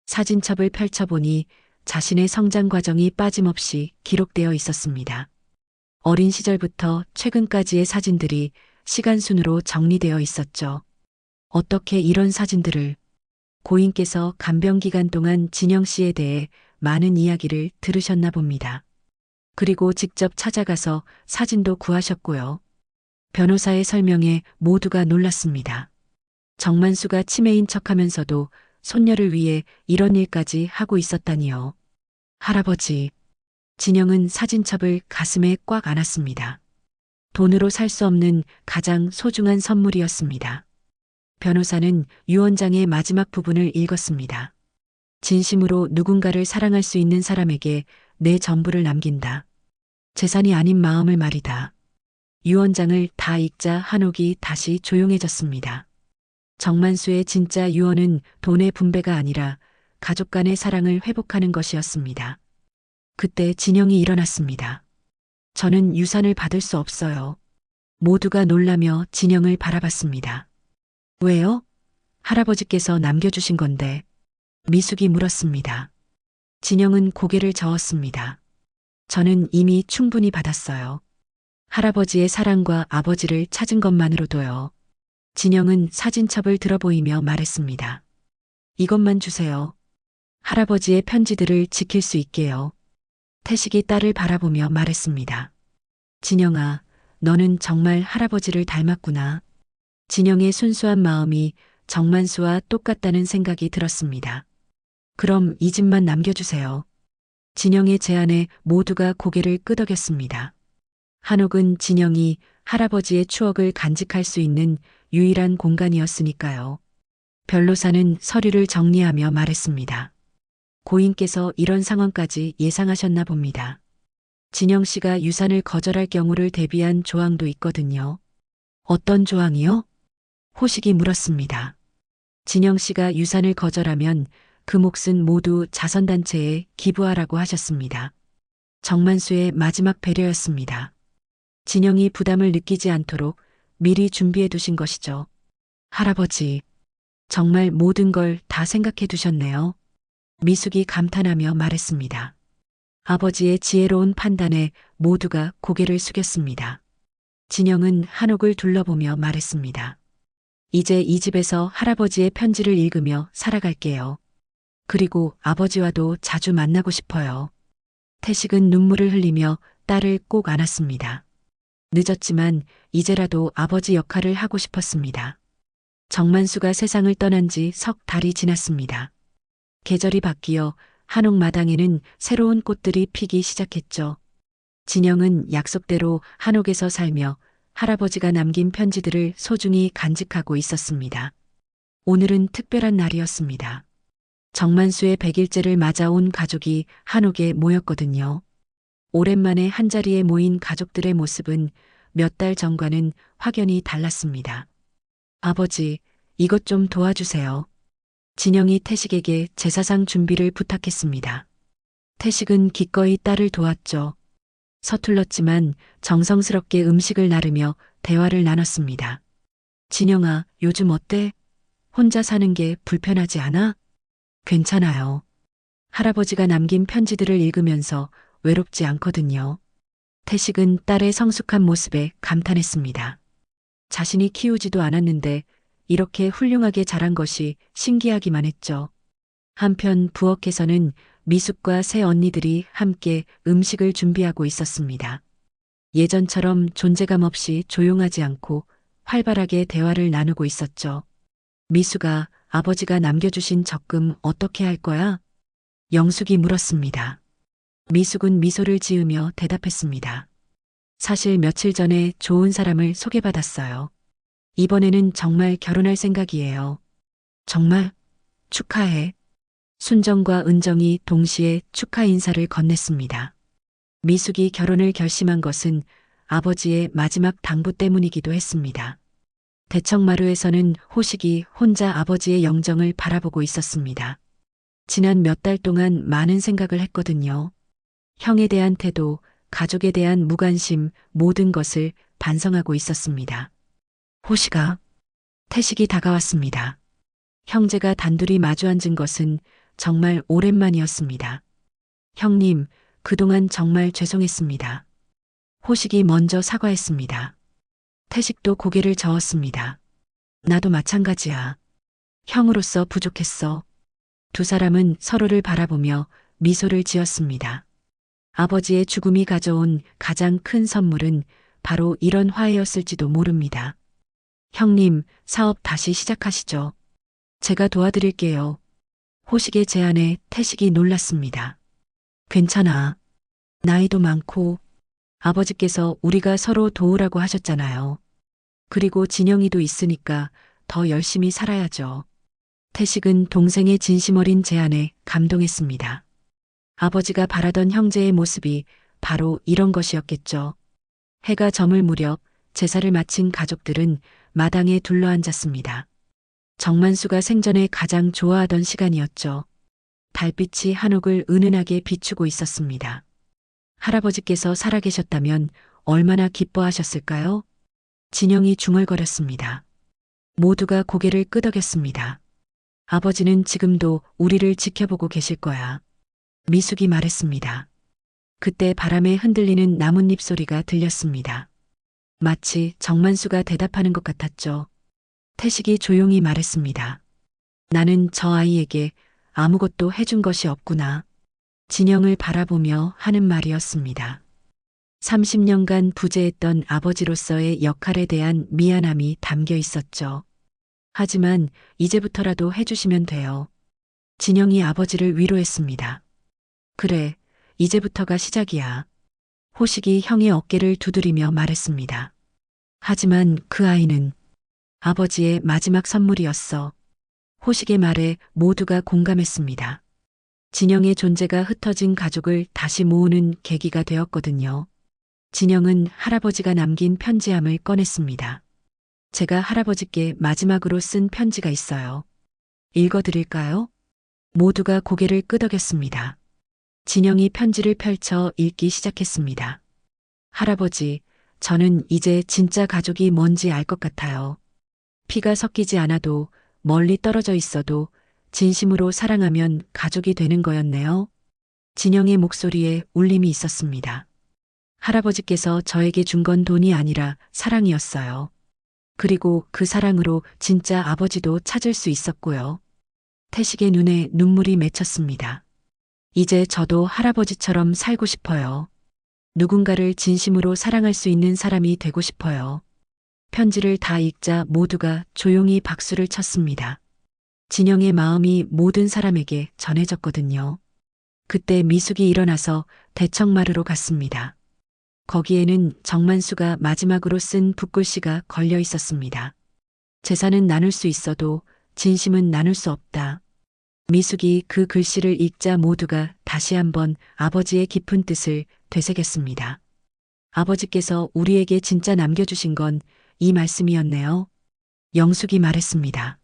사진첩을 펼쳐보니 자신의 성장 과정이 빠짐없이 기록되어 있었습니다. 어린 시절부터 최근까지의 사진들이 시간순으로 정리되어 있었죠. 어떻게 이런 사진들을. 고인께서 간병 기간 동안 진영 씨에 대해 많은 이야기를 들으셨나 봅니다. 그리고 직접 찾아가서 사진도 구하셨고요. 변호사의 설명에 모두가 놀랐습니다. 정만수가 치매인 척하면서도 손녀를 위해 이런 일까지 하고 있었다니요. 할아버지. 진영은 사진첩을 가슴에 꽉 안았습니다. 돈으로 살 수 없는 가장 소중한 선물이었습니다. 변호사는 유 원장의 마지막 부분을 읽었습니다. 진심으로 누군가를 사랑할 수 있는 사람에게 내 전부를 남긴다. 재산이 아닌 마음을 말이다. 유 원장을 다 읽자 한옥이 다시 조용해졌습니다. 정만수의 진짜 유언은 돈의 분배가 아니라 가족 간의 사랑을 회복하는 것이었습니다. 그때 진영이 일어났습니다. 저는 유산을 받을 수 없어요. 모두가 놀라며 진영을 바라봤습니다. 왜요? 할아버지께서 남겨주신 건데. 미숙이 물었습니다. 진영은 고개를 저었습니다. 저는 이미 충분히 받았어요. 할아버지의 사랑과 아버지를 찾은 것만으로도요. 진영은 사진첩을 들어보이며 말했습니다. 이것만 주세요. 할아버지의 편지들을 지킬 수 있게요. 태식이 딸을 바라보며 말했습니다. 진영아, 너는 정말 할아버지를 닮았구나. 진영의 순수한 마음이 정만수와 똑같다는 생각이 들었습니다. 그럼 이 집만 남겨주세요. 진영의 제안에 모두가 고개를 끄덕였습니다. 한옥은 진영이 할아버지의 추억을 간직할 수 있는 유일한 공간이었으니까요. 변로사는 서류를 정리하며 말했습니다. 고인께서 이런 상황까지 예상하셨나 봅니다. 진영 씨가 유산을 거절할 경우를 대비한 조항도 있거든요. 어떤 조항이요? 호식이 물었습니다. 진영 씨가 유산을 거절하면 그 몫은 모두 자선단체에 기부하라고 하셨습니다. 정만수의 마지막 배려였습니다. 진영이 부담을 느끼지 않도록 미리 준비해 두신 것이죠. 할아버지, 정말 모든 걸 다 생각해 두셨네요. 미숙이 감탄하며 말했습니다. 아버지의 지혜로운 판단에 모두가 고개를 숙였습니다. 진영은 한옥을 둘러보며 말했습니다. 이제 이 집에서 할아버지의 편지를 읽으며 살아갈게요. 그리고 아버지와도 자주 만나고 싶어요. 태식은 눈물을 흘리며 딸을 꼭 안았습니다. 늦었지만 이제라도 아버지 역할을 하고 싶었습니다. 정만수가 세상을 떠난 지 석 달이 지났습니다. 계절이 바뀌어 한옥 마당에는 새로운 꽃들이 피기 시작했죠. 진영은 약속대로 한옥에서 살며 할아버지가 남긴 편지들을 소중히 간직하고 있었습니다. 오늘은 특별한 날이었습니다. 정만수의 100일째를 맞아 온 가족이 한옥에 모였거든요. 오랜만에 한자리에 모인 가족들의 모습은 몇 달 전과는 확연히 달랐습니다. 아버지, 이것 좀 도와주세요. 진영이 태식에게 제사상 준비를 부탁했습니다. 태식은 기꺼이 딸을 도왔죠. 서툴렀지만 정성스럽게 음식을 나르며 대화를 나눴습니다. 진영아, 요즘 어때? 혼자 사는 게 불편하지 않아? 괜찮아요. 할아버지가 남긴 편지들을 읽으면서 외롭지 않거든요. 태식은 딸의 성숙한 모습에 감탄했습니다. 자신이 키우지도 않았는데 이렇게 훌륭하게 자란 것이 신기하기만 했죠. 한편 부엌에서는 미숙과 새 언니들이 함께 음식을 준비하고 있었습니다. 예전처럼 존재감 없이 조용하지 않고 활발하게 대화를 나누고 있었죠. 미숙아, 아버지가 남겨주신 적금 어떻게 할 거야? 영숙이 물었습니다. 미숙은 미소를 지으며 대답했습니다. 사실 며칠 전에 좋은 사람을 소개받았어요. 이번에는 정말 결혼할 생각이에요. 정말? 축하해. 순정과 은정이 동시에 축하 인사를 건넸습니다. 미숙이 결혼을 결심한 것은 아버지의 마지막 당부 때문이기도 했습니다. 대청마루에서는 호식이 혼자 아버지의 영정을 바라보고 있었습니다. 지난 몇 달 동안 많은 생각을 했거든요. 형에 대한 태도, 가족에 대한 무관심, 모든 것을 반성하고 있었습니다. 호식아, 태식이 다가왔습니다. 형제가 단둘이 마주 앉은 것은 정말 오랜만이었습니다. 형님, 그동안 정말 죄송했습니다. 호식이 먼저 사과했습니다. 태식도 고개를 저었습니다. 나도 마찬가지야. 형으로서 부족했어. 두 사람은 서로를 바라보며 미소를 지었습니다. 아버지의 죽음이 가져온 가장 큰 선물은 바로 이런 화해였을지도 모릅니다. 형님, 사업 다시 시작하시죠. 제가 도와드릴게요. 호식의 제안에 태식이 놀랐습니다. 괜찮아. 나이도 많고 아버지께서 우리가 서로 도우라고 하셨잖아요. 그리고 진영이도 있으니까 더 열심히 살아야죠. 태식은 동생의 진심 어린 제안에 감동했습니다. 아버지가 바라던 형제의 모습이 바로 이런 것이었겠죠. 해가 저물 무렵 제사를 마친 가족들은 마당에 둘러앉았습니다. 정만수가 생전에 가장 좋아하던 시간이었죠. 달빛이 한옥을 은은하게 비추고 있었습니다. 할아버지께서 살아계셨다면 얼마나 기뻐하셨을까요? 진영이 중얼거렸습니다. 모두가 고개를 끄덕였습니다. 아버지는 지금도 우리를 지켜보고 계실 거야. 미숙이 말했습니다. 그때 바람에 흔들리는 나뭇잎 소리가 들렸습니다. 마치 정만수가 대답하는 것 같았죠. 태식이 조용히 말했습니다. 나는 저 아이에게 아무것도 해준 것이 없구나. 진영을 바라보며 하는 말이었습니다. 30년간 부재했던 아버지로서의 역할에 대한 미안함이 담겨 있었죠. 하지만 이제부터라도 해주시면 돼요. 진영이 아버지를 위로했습니다. 그래, 이제부터가 시작이야. 호식이 형의 어깨를 두드리며 말했습니다. 하지만 그 아이는 아버지의 마지막 선물이었어. 호식의 말에 모두가 공감했습니다. 진영의 존재가 흩어진 가족을 다시 모으는 계기가 되었거든요. 진영은 할아버지가 남긴 편지함을 꺼냈습니다. 제가 할아버지께 마지막으로 쓴 편지가 있어요. 읽어드릴까요? 모두가 고개를 끄덕였습니다. 진영이 편지를 펼쳐 읽기 시작했습니다. 할아버지, 저는 이제 진짜 가족이 뭔지 알 것 같아요. 피가 섞이지 않아도 멀리 떨어져 있어도 진심으로 사랑하면 가족이 되는 거였네요. 진영의 목소리에 울림이 있었습니다. 할아버지께서 저에게 준 건 돈이 아니라 사랑이었어요. 그리고 그 사랑으로 진짜 아버지도 찾을 수 있었고요. 태식의 눈에 눈물이 맺혔습니다. 이제 저도 할아버지처럼 살고 싶어요. 누군가를 진심으로 사랑할 수 있는 사람이 되고 싶어요. 편지를 다 읽자 모두가 조용히 박수를 쳤습니다. 진영의 마음이 모든 사람에게 전해졌거든요. 그때 미숙이 일어나서 대청마루로 갔습니다. 거기에는 정만수가 마지막으로 쓴 붓글씨가 걸려 있었습니다. 재산은 나눌 수 있어도 진심은 나눌 수 없다. 미숙이 그 글씨를 읽자 모두가 다시 한번 아버지의 깊은 뜻을 되새겼습니다. 아버지께서 우리에게 진짜 남겨주신 건 이 말씀이었네요. 영숙이 말했습니다.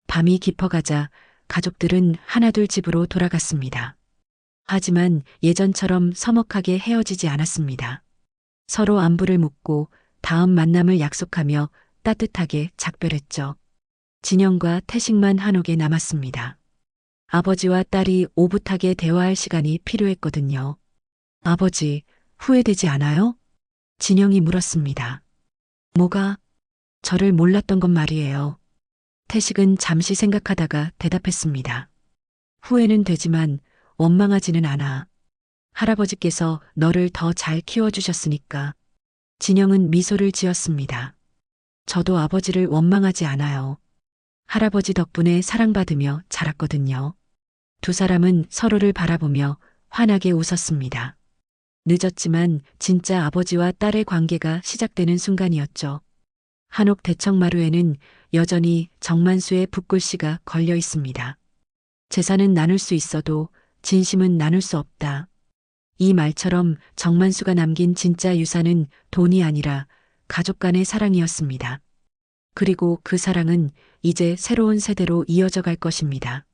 밤이 깊어가자 가족들은 하나둘 집으로 돌아갔습니다. 하지만 예전처럼 서먹하게 헤어지지 않았습니다. 서로 안부를 묻고 다음 만남을 약속하며 따뜻하게 작별했죠. 진영과 태식만 한옥에 남았습니다. 아버지와 딸이 오붓하게 대화할 시간이 필요했거든요. 아버지, 후회되지 않아요? 진영이 물었습니다. 뭐가? 저를 몰랐던 건 말이에요. 태식은 잠시 생각하다가 대답했습니다. 후회는 되지만 원망하지는 않아. 할아버지께서 너를 더 잘 키워주셨으니까. 진영은 미소를 지었습니다. 저도 아버지를 원망하지 않아요. 할아버지 덕분에 사랑받으며 자랐거든요. 두 사람은 서로를 바라보며 환하게 웃었습니다. 늦었지만 진짜 아버지와 딸의 관계가 시작되는 순간이었죠. 한옥 대청마루에는 여전히 정만수의 붓글씨가 걸려 있습니다. 재산은 나눌 수 있어도 진심은 나눌 수 없다. 이 말처럼 정만수가 남긴 진짜 유산은 돈이 아니라 가족 간의 사랑이었습니다. 그리고 그 사랑은 이제 새로운 세대로 이어져 갈 것입니다.